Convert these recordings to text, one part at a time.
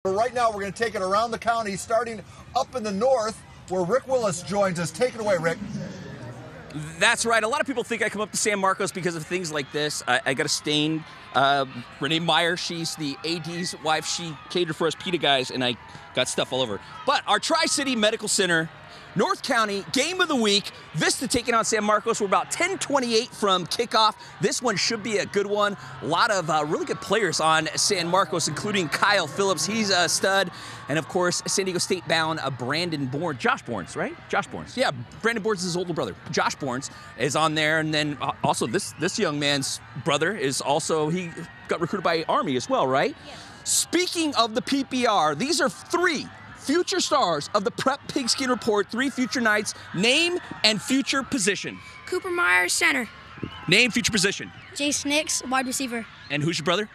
Right now, we're going to take it around the county, starting up in the north, where Rick Willis joins us. Take it away, Rick. That's right. A lot of people think I come up to San Marcos because of things like this. I got a stain. Renee Meyer, she's the AD's wife. She catered for us PETA guys, and I got stuff all over. But our Tri-City Medical Center, North County, game of the week. Vista taking on San Marcos. We're about 10:28 from kickoff. This one should be a good one. A lot of really good players on San Marcos, including Kyle Phillips. He's a stud. And, of course, San Diego State bound Brandon Bourne. Josh Bournes, right? Josh Bournes. Yeah, Brandon Bournes is his older brother. Josh Bournes is on there. And then also this young man's brother is also, he got recruited by Army as well, right? Yeah. Speaking of the PPR, these are three future stars of the Prep Pigskin Report, 3 future Knights. Name and future position. Cooper Myers, center. Name, future position. Jace Nix, wide receiver. And who's your brother?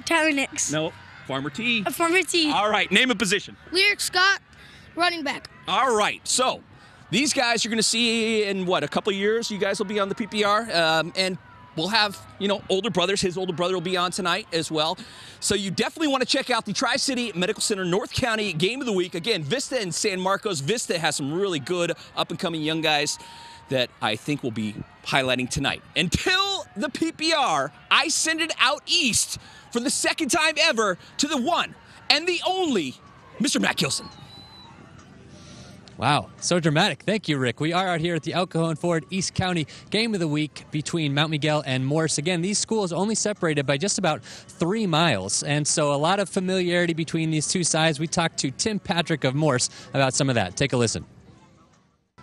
Tyler Nix. No, Farmer T. Farmer T. All right, name a position. Lyric Scott, running back. All right, so these guys you're going to see in, what, a couple of years? You guys will be on the PPR, and we'll have, older brothers. His older brother will be on tonight as well. So you definitely want to check out the Tri-City Medical Center North County Game of the Week. Again, Vista and San Marcos. Vista has some really good up-and-coming young guys that I think we'll be highlighting tonight. Until the PPR, I send it out east for the second time ever to the one and the only Mr. Matt Gilson. Wow, so dramatic. Thank you, Rick. We are out here at the El Cajon Ford East County Game of the Week between Mount Miguel and Morse. Again, these schools only separated by just about 3 miles, and so a lot of familiarity between these two sides. We talked to Tim Patrick of Morse about some of that. Take a listen.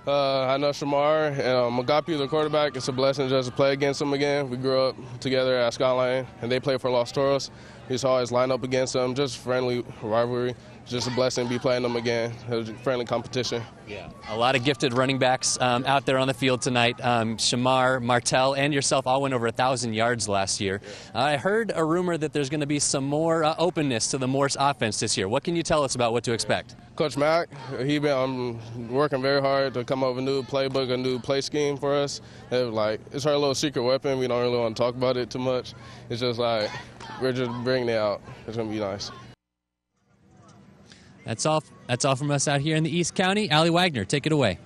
I know Shamar and Magapi, the quarterback. It's a blessing just to play against them again. We grew up together at Skyline, and they play for Los Toros. We used to always line up against them, just friendly rivalry. Just a blessing to be playing them again. It was a friendly competition. Yeah, a lot of gifted running backs out there on the field tonight. Shamar, Martell, and yourself all went over 1,000 yards last year. I heard a rumor that there's going to be some more openness to the Morse offense this year. What can you tell us about what to expect? Coach Mack, he's been working very hard to come up with a new playbook, a new play scheme for us. It's our little secret weapon. We don't really want to talk about it too much. It's just like we're just bringing it out. It's going to be nice. That's all from us out here in the East County. Allie Wagner, take it away.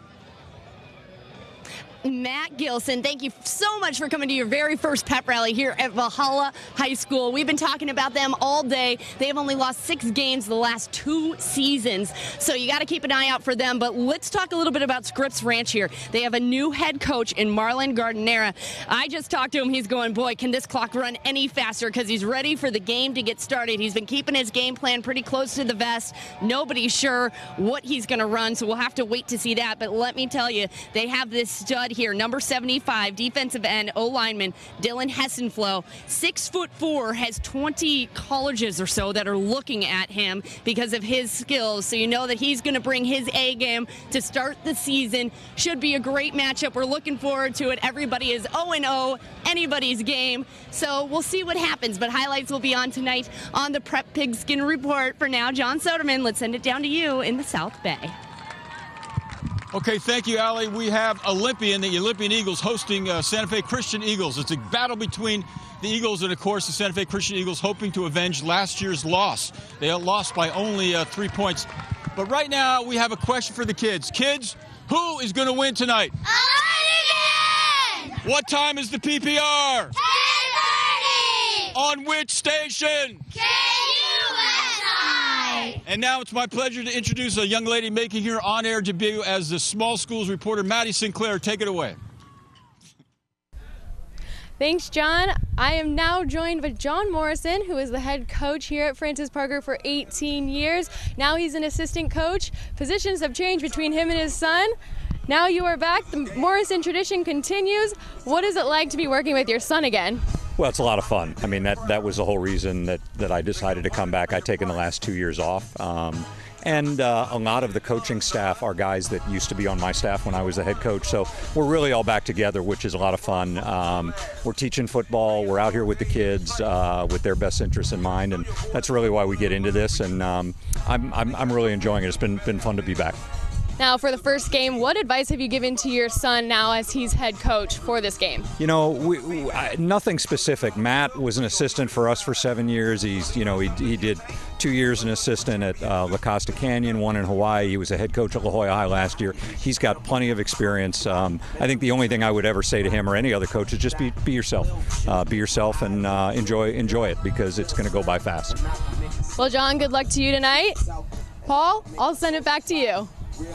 Matt Gilson, thank you so much for coming to your very first pep rally here at Valhalla High School. We've been talking about them all day. They have only lost 6 games the last 2 seasons, so you got to keep an eye out for them. But let's talk a little bit about Scripps Ranch here. They have a new head coach in Marlon Gardenera. I just talked to him. He's going, boy, can this clock run any faster, because he's ready for the game to get started. He's been keeping his game plan pretty close to the vest. Nobody's sure what he's going to run, so we'll have to wait to see that. But let me tell you, they have this stud here, number 75, defensive end, O-lineman, Dylan Hessenflow, 6'4", has 20 colleges or so that are looking at him because of his skills. So you know that he's going to bring his A game to start the season. Should be a great matchup. We're looking forward to it. Everybody is 0-0, anybody's game. So we'll see what happens. But highlights will be on tonight on the Prep Pigskin Report. For now, John Soderman, let's send it down to you in the South Bay. Okay, thank you, Allie. We have the Olympian Eagles hosting Santa Fe Christian Eagles. It's a battle between the Eagles and, of course, the Santa Fe Christian Eagles, hoping to avenge last year's loss. They lost by only 3 points. But right now, we have a question for the kids. Kids, who is going to win tonight? Olympian! What time is the PPR? 10:30! On which station? KUSI! And now it's my pleasure to introduce a young lady making her on-air debut as the small schools reporter, Maddie Sinclair. Take it away. Thanks, John. I am now joined with John Morrison, who is the head coach here at Francis Parker for 18 years. Now he's an assistant coach. Positions have changed between him and his son. Now you are back. The Morrison tradition continues. What is it like to be working with your son again? Well, it's a lot of fun. I mean, that was the whole reason that I decided to come back. I'd taken the last 2 years off. And a lot of the coaching staff are guys that used to be on my staff when I was the head coach. So we're really all back together, which is a lot of fun. We're teaching football. We're out here with the kids with their best interests in mind. And that's really why we get into this. And I'm really enjoying it. It's been fun to be back. Now, for the first game, what advice have you given to your son now as he's head coach for this game? You know, nothing specific. Matt was an assistant for us for 7 years. He did 2 years an assistant at La Costa Canyon, 1 in Hawaii. He was a head coach at La Jolla High last year. He's got plenty of experience. I think the only thing I would ever say to him or any other coach is just be yourself. Be yourself and enjoy it, because it's going to go by fast. Well, John, good luck to you tonight. Paul, I'll send it back to you.